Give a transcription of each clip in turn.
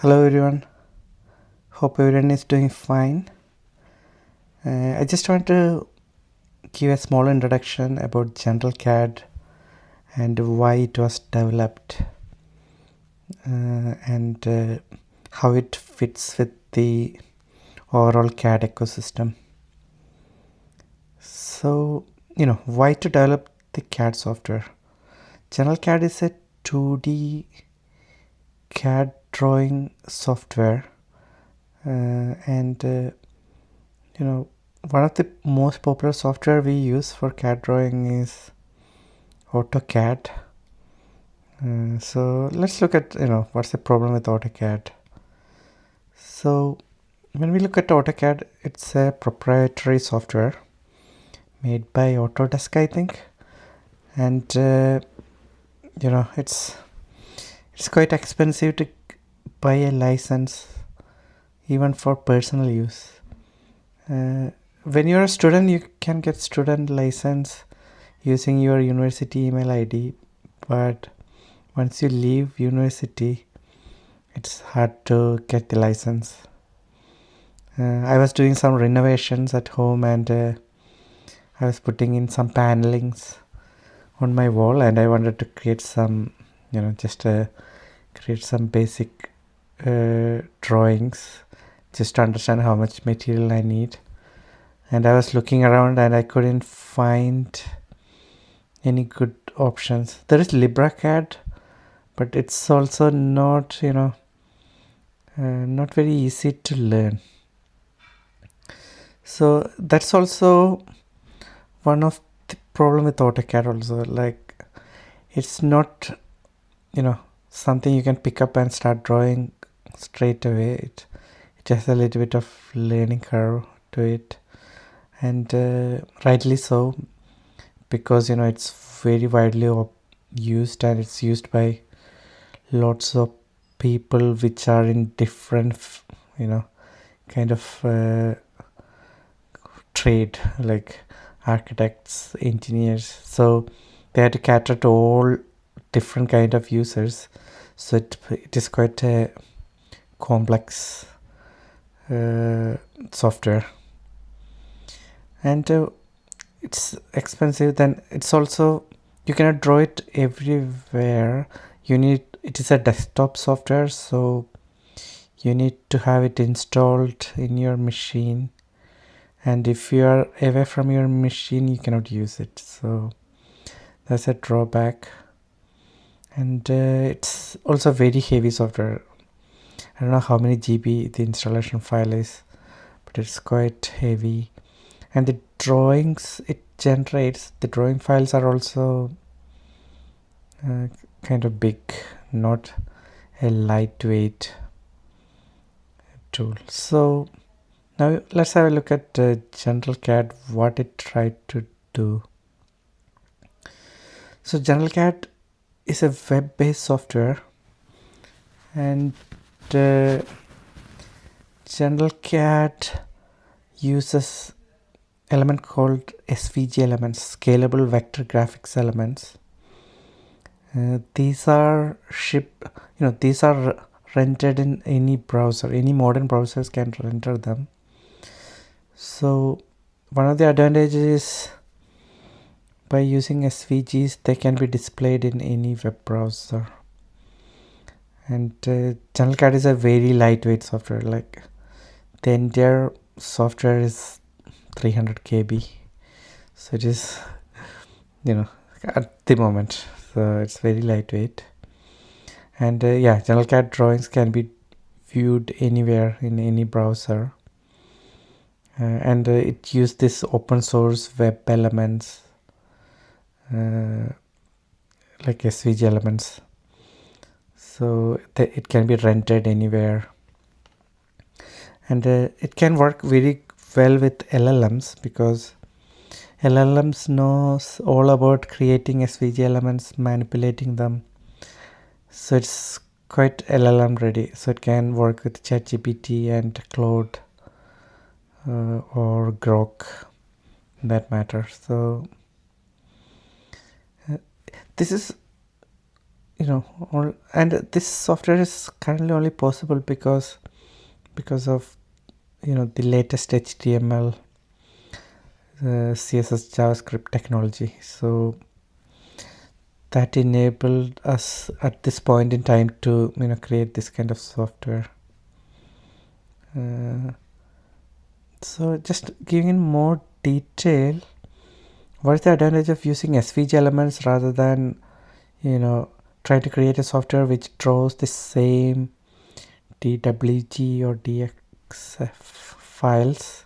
Hello everyone, hope everyone is doing fine. I just want to give a small introduction about GeneralCAD and why it was developed and how it fits with the overall CAD ecosystem. So, why to develop the CAD software? GeneralCAD is a 2D CAD drawing software and one of the most popular software we use for CAD drawing is AutoCAD. So let's look at what's the problem with AutoCAD. So when we look at AutoCAD, it's a proprietary software made by Autodesk, I think, and it's quite expensive to buy a license even for personal use. When you're a student, you can get student license using your university email ID, but once you leave university, it's hard to get the license. I was doing some renovations at home and I was putting in some panelings on my wall, and I wanted to create some, create some basic drawings just to understand how much material I need. And I was looking around and I couldn't find any good options. There is LibreCAD, but it's also not not very easy to learn. So that's also one of the problem with AutoCAD also. Like, it's not something you can pick up and start drawing straight away. It has a little bit of learning curve to it, and rightly so, because it's very widely used, and it's used by lots of people which are in different kind of trade, like architects, engineers. So they had to cater to all different kind of users, so it is quite a complex software, and it's expensive. Then it's also, you cannot draw it everywhere. It is a desktop software, so you need to have it installed in your machine, and if you are away from your machine you cannot use it. So that's a drawback, and it's also very heavy software. I don't know how many GB the installation file is, but it's quite heavy. And the drawings it generates, the drawing files are also kind of big, not a lightweight tool. So now let's have a look at GeneralCAD, what it tried to do. So GeneralCAD is a web-based software, and GeneralCAD uses element called SVG elements, scalable vector graphics elements. These are rendered in any browser. Any modern browsers can render them. So one of the advantages is, by using SVGs, they can be displayed in any web browser. And GeneralCAD is a very lightweight software. Like, the entire software is 300 KB, so it is at the moment, so it's very lightweight. And GeneralCAD drawings can be viewed anywhere in any browser, and it used this open source web elements like SVG elements, so it can be rendered anywhere. And it can work very well with LLMs, because LLMs knows all about creating SVG elements, manipulating them. So it's quite LLM ready. So it can work with ChatGPT and Claude or Grok, that matter. So this is and this software is currently only possible because of the latest HTML, CSS, JavaScript technology. So that enabled us at this point in time to create this kind of software. So just giving more detail, what is the advantage of using SVG elements rather than try to create a software which draws the same DWG or DXF files,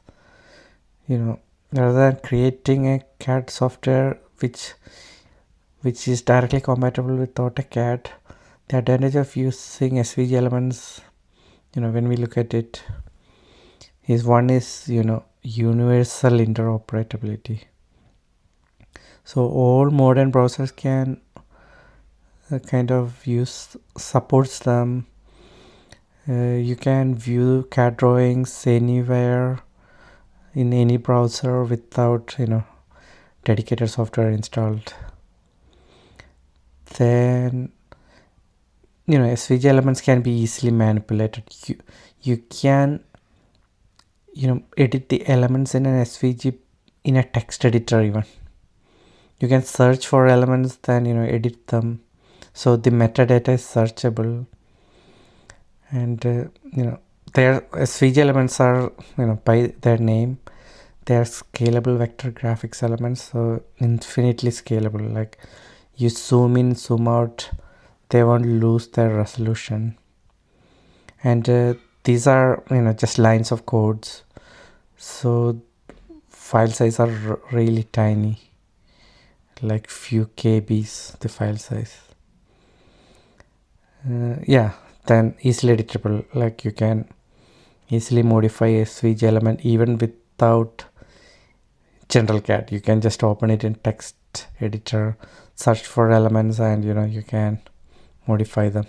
rather than creating a CAD software which is directly compatible with AutoCAD. The advantage of using SVG elements, when we look at it, is one is universal interoperability. So all modern browsers can supports them. You can view CAD drawings anywhere in any browser without dedicated software installed. Then SVG elements can be easily manipulated. You can edit the elements in an SVG in a text editor. Even you can search for elements, then edit them, so the metadata is searchable. And their SVG elements are by their name, they are scalable vector graphics elements, so infinitely scalable. Like you zoom in, zoom out, they won't lose their resolution. And these are just lines of codes, so file size are really tiny, like few kbs the file size. Then easily editable, like you can easily modify a SVG element even without GeneralCAD. You can just open it in text editor, search for elements, and you can modify them.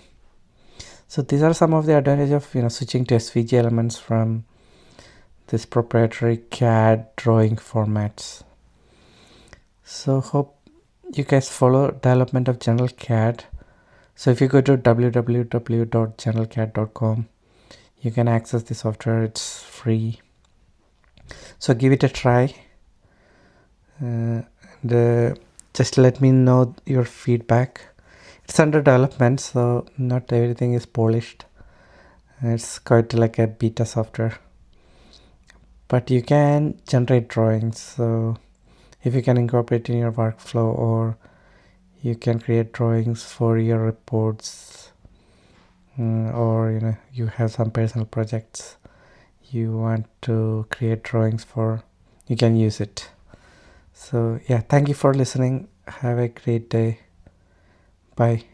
So these are some of the advantages of switching to SVG elements from this proprietary CAD drawing formats. So hope you guys follow development of GeneralCAD. So if you go to www.generalcad.com, you can access the software. It's free, so give it a try. And just let me know your feedback. It's under development, so not everything is polished. It's quite like a beta software, but you can generate drawings. So if you can incorporate in your workflow, or you can create drawings for your reports, or you have some personal projects you want to create drawings for, you can use it. So thank you for listening. Have a great day. Bye.